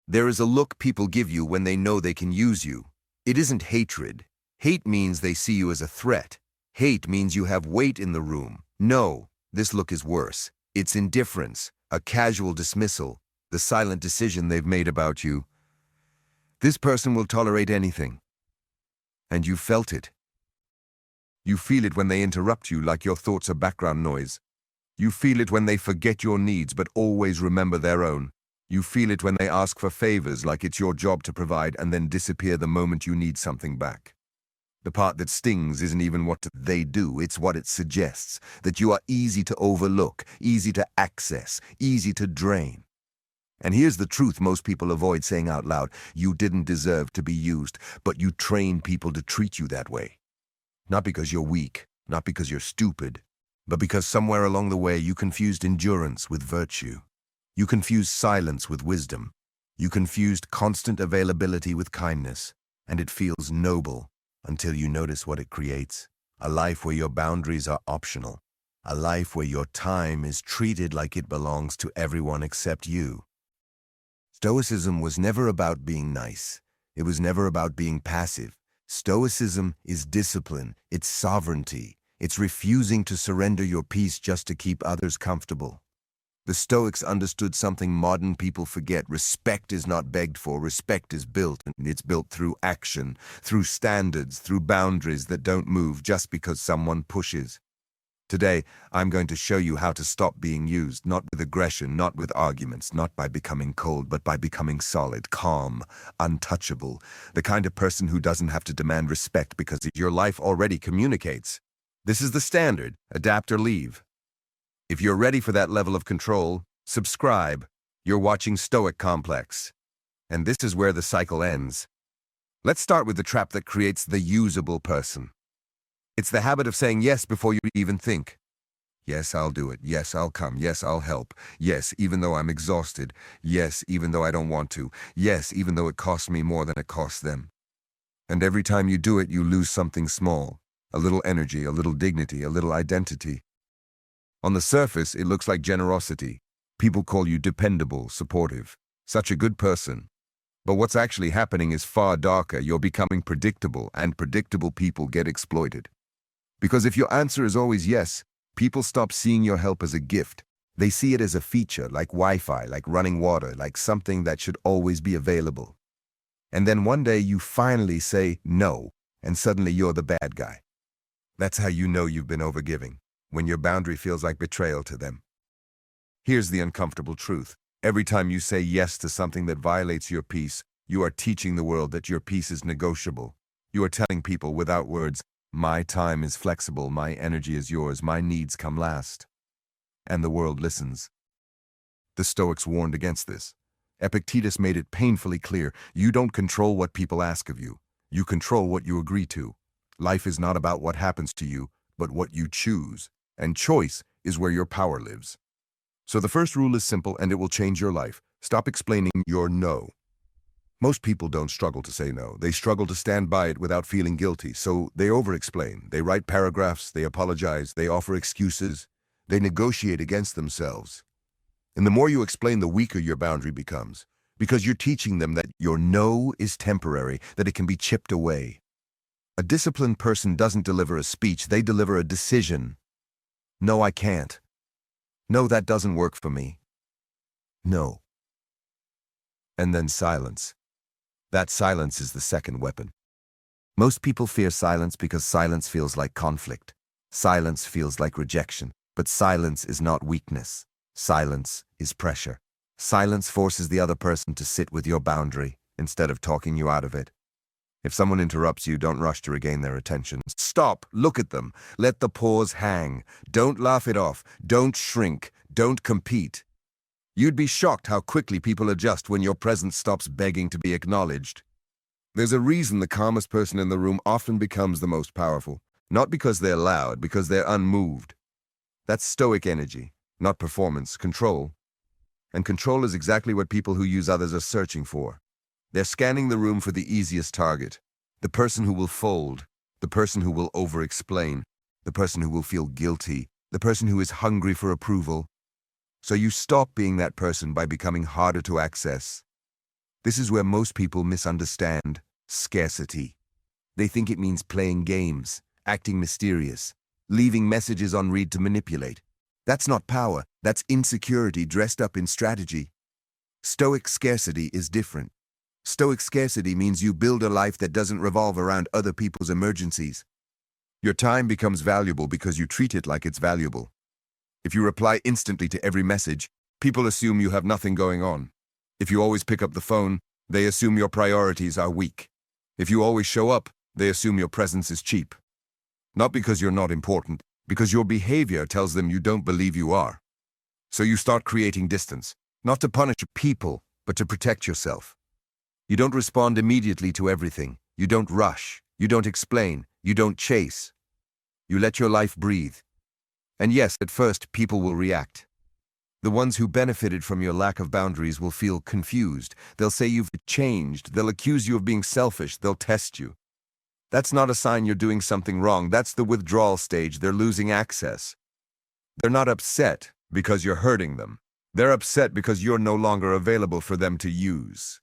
There is a look people give you when they know they can use you. It isn't hatred. Hate means they see you as a threat. Hate means you have weight in the room. No, this look is worse. It's indifference, a casual dismissal, the silent decision they've made about you. This person will tolerate anything. And you felt it. You feel it when they interrupt you like your thoughts are background noise. You feel it when they forget your needs but always remember their own. You feel it when they ask for favors like it's your job to provide and then disappear the moment you need something back. The part that stings isn't even what they do, it's what it suggests, that you are easy to overlook, easy to access, easy to drain. And here's the truth most people avoid saying out loud: you didn't deserve to be used, but you train people to treat you that way. Not because you're weak, not because you're stupid, but because somewhere along the way you confused endurance with virtue. You confused silence with wisdom. You confused constant availability with kindness, and it feels noble until you notice what it creates. A life where your boundaries are optional. A life where your time is treated like it belongs to everyone except you. Stoicism was never about being nice. It was never about being passive. Stoicism is discipline, it's sovereignty, it's refusing to surrender your peace just to keep others comfortable. The Stoics understood something modern people forget. Respect is not begged for, respect is built, and it's built through action, through standards, through boundaries that don't move just because someone pushes. Today, I'm going to show you how to stop being used, not with aggression, not with arguments, not by becoming cold, but by becoming solid, calm, untouchable, the kind of person who doesn't have to demand respect because your life already communicates. This is the standard: adapt or leave. If you're ready for that level of control, subscribe. You're watching Stoic Complex. And this is where the cycle ends. Let's start with the trap that creates the usable person. It's the habit of saying yes before you even think. Yes, I'll do it. Yes, I'll come. Yes, I'll help. Yes, even though I'm exhausted. Yes, even though I don't want to. Yes, even though it costs me more than it costs them. And every time you do it, you lose something small. A little energy, a little dignity, a little identity. On the surface, it looks like generosity. People call you dependable, supportive, such a good person. But what's actually happening is far darker. You're becoming predictable, and predictable people get exploited. Because if your answer is always yes, people stop seeing your help as a gift. They see it as a feature, like Wi-Fi, like running water, like something that should always be available. And then one day you finally say no, and suddenly you're the bad guy. That's how you know you've been overgiving, when your boundary feels like betrayal to them. Here's the uncomfortable truth. Every time you say yes to something that violates your peace, you are teaching the world that your peace is negotiable. You are telling people without words, my time is flexible, my energy is yours, my needs come last. And the world listens. The Stoics warned against this. Epictetus made it painfully clear: you don't control what people ask of you. You control what you agree to. Life is not about what happens to you, but what you choose. And choice is where your power lives. So the first rule is simple, and it will change your life. Stop explaining your no. Most people don't struggle to say no. They struggle to stand by it without feeling guilty. So they over-explain. They write paragraphs. They apologize. They offer excuses. They negotiate against themselves. And the more you explain, the weaker your boundary becomes. Because you're teaching them that your no is temporary, that it can be chipped away. A disciplined person doesn't deliver a speech. They deliver a decision. No, I can't. No, that doesn't work for me. No. And then silence. That silence is the second weapon. Most people fear silence because silence feels like conflict. Silence feels like rejection. But silence is not weakness. Silence is pressure. Silence forces the other person to sit with your boundary instead of talking you out of it. If someone interrupts you, don't rush to regain their attention. Stop, look at them, let the pause hang. Don't laugh it off, don't shrink, don't compete. You'd be shocked how quickly people adjust when your presence stops begging to be acknowledged. There's a reason the calmest person in the room often becomes the most powerful. Not because they're loud, because they're unmoved. That's Stoic energy, not performance, control. And control is exactly what people who use others are searching for. They're scanning the room for the easiest target. The person who will fold, the person who will over-explain, the person who will feel guilty, the person who is hungry for approval. So you stop being that person by becoming harder to access. This is where most people misunderstand scarcity. They think it means playing games, acting mysterious, leaving messages unread to manipulate. That's not power, that's insecurity dressed up in strategy. Stoic scarcity is different. Stoic scarcity means you build a life that doesn't revolve around other people's emergencies. Your time becomes valuable because you treat it like it's valuable. If you reply instantly to every message, people assume you have nothing going on. If you always pick up the phone, they assume your priorities are weak. If you always show up, they assume your presence is cheap. Not because you're not important, because your behavior tells them you don't believe you are. So you start creating distance, not to punish people, but to protect yourself. You don't respond immediately to everything. You don't rush. You don't explain. You don't chase. You let your life breathe. And yes, at first, people will react. The ones who benefited from your lack of boundaries will feel confused. They'll say you've changed. They'll accuse you of being selfish. They'll test you. That's not a sign you're doing something wrong. That's the withdrawal stage. They're losing access. They're not upset because you're hurting them. They're upset because you're no longer available for them to use.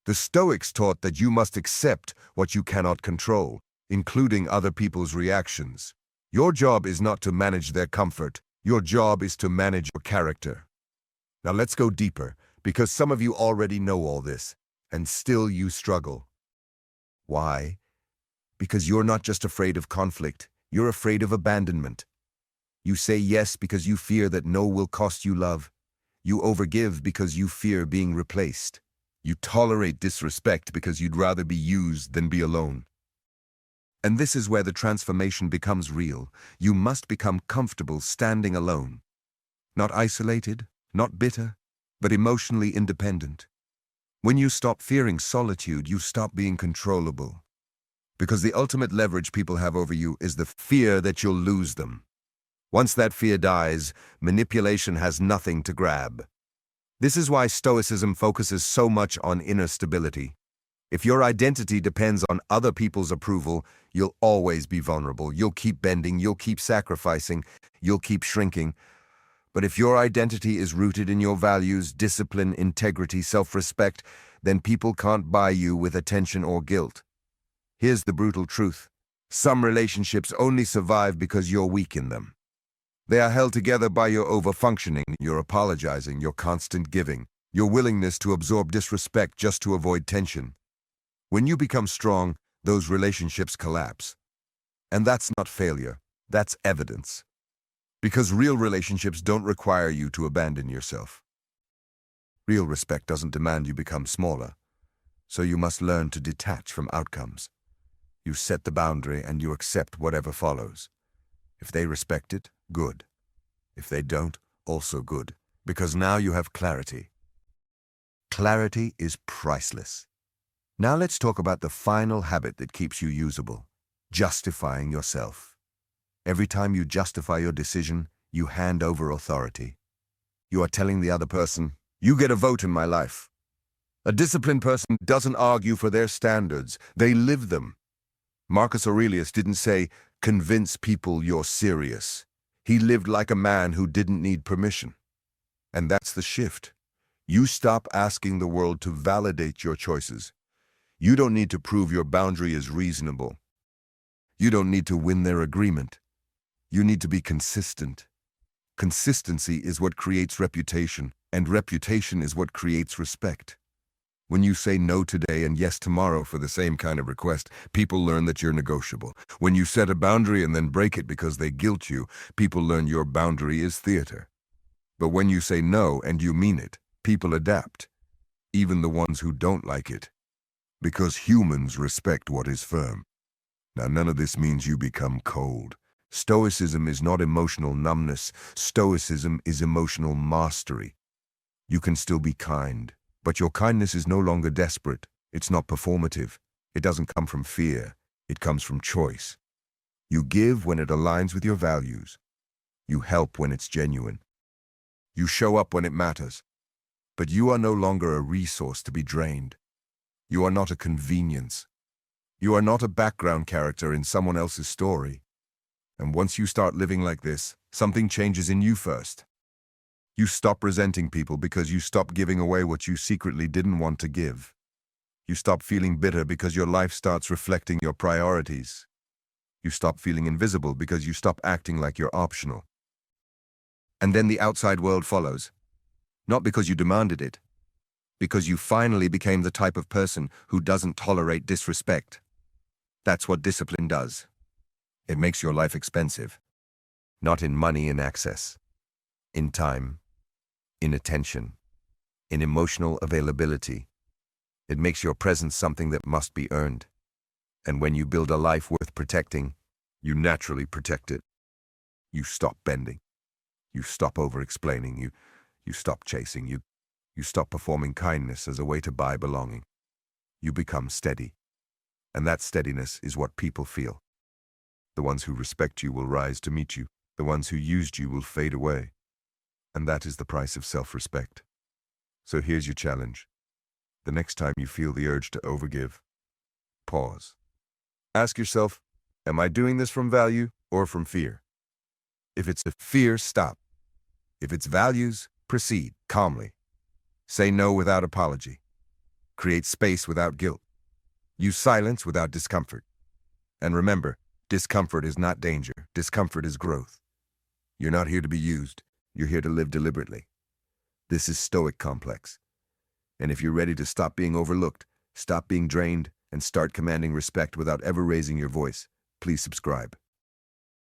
The Stoics taught that you must accept what you cannot control, including other people's reactions. Your job is not to manage their comfort. Your job is to manage your character. Now let's go deeper, because some of you already know all this, and still you struggle. Why? Because you're not just afraid of conflict, you're afraid of abandonment. You say yes because you fear that no will cost you love. You overgive because you fear being replaced. You tolerate disrespect because you'd rather be used than be alone. And this is where the transformation becomes real. You must become comfortable standing alone. Not isolated, not bitter, but emotionally independent. When you stop fearing solitude, you stop being controllable. Because the ultimate leverage people have over you is the fear that you'll lose them. Once that fear dies, manipulation has nothing to grab. This is why Stoicism focuses so much on inner stability. If your identity depends on other people's approval, you'll always be vulnerable. You'll keep bending, you'll keep sacrificing, you'll keep shrinking. But if your identity is rooted in your values, discipline, integrity, self-respect, then people can't buy you with attention or guilt. Here's the brutal truth. Some relationships only survive because you're weak in them. They are held together by your overfunctioning, your apologizing, your constant giving, your willingness to absorb disrespect just to avoid tension. When you become strong, those relationships collapse. And that's not failure, that's evidence. Because real relationships don't require you to abandon yourself. Real respect doesn't demand you become smaller, so you must learn to detach from outcomes. You set the boundary and you accept whatever follows. If they respect it, good. If they don't, also good, because now you have clarity. Clarity is priceless. Now let's talk about the final habit that keeps you usable, justifying yourself. Every time you justify your decision, you hand over authority. You are telling the other person, you get a vote in my life. A disciplined person doesn't argue for their standards, they live them. Marcus Aurelius didn't say, convince people you're serious. He lived like a man who didn't need permission. And that's the shift. You stop asking the world to validate your choices. You don't need to prove your boundary is reasonable. You don't need to win their agreement. You need to be consistent. Consistency is what creates reputation, and reputation is what creates respect. When you say no today and yes tomorrow for the same kind of request, people learn that you're negotiable. When you set a boundary and then break it because they guilt you, people learn your boundary is theater. But when you say no and you mean it, people adapt, even the ones who don't like it. Because humans respect what is firm. Now, none of this means you become cold. Stoicism is not emotional numbness. Stoicism is emotional mastery. You can still be kind, but your kindness is no longer desperate. It's not performative. It doesn't come from fear. It comes from choice. You give when it aligns with your values. You help when it's genuine. You show up when it matters. But you are no longer a resource to be drained. You are not a convenience. You are not a background character in someone else's story. And once you start living like this, something changes in you first. You stop resenting people because you stop giving away what you secretly didn't want to give. You stop feeling bitter because your life starts reflecting your priorities. You stop feeling invisible because you stop acting like you're optional. And then the outside world follows. Not because you demanded it, because you finally became the type of person who doesn't tolerate disrespect. That's what discipline does. It makes your life expensive. Not in money and access. In time. In attention. In emotional availability. It makes your presence something that must be earned. And when you build a life worth protecting, you naturally protect it. You stop bending. You stop over-explaining. You stop chasing. You stop performing kindness as a way to buy belonging. You become steady. And that steadiness is what people feel. The ones who respect you will rise to meet you. The ones who used you will fade away. And that is the price of self-respect. So here's your challenge. The next time you feel the urge to overgive, pause. Ask yourself, am I doing this from value or from fear? If it's a fear, stop. If it's values, proceed calmly. Say no without apology. Create space without guilt. Use silence without discomfort. And remember, discomfort is not danger. Discomfort is growth. You're not here to be used. You're here to live deliberately. This is Stoic complex. And if you're ready to stop being overlooked, stop being drained, and start commanding respect without ever raising your voice, please subscribe.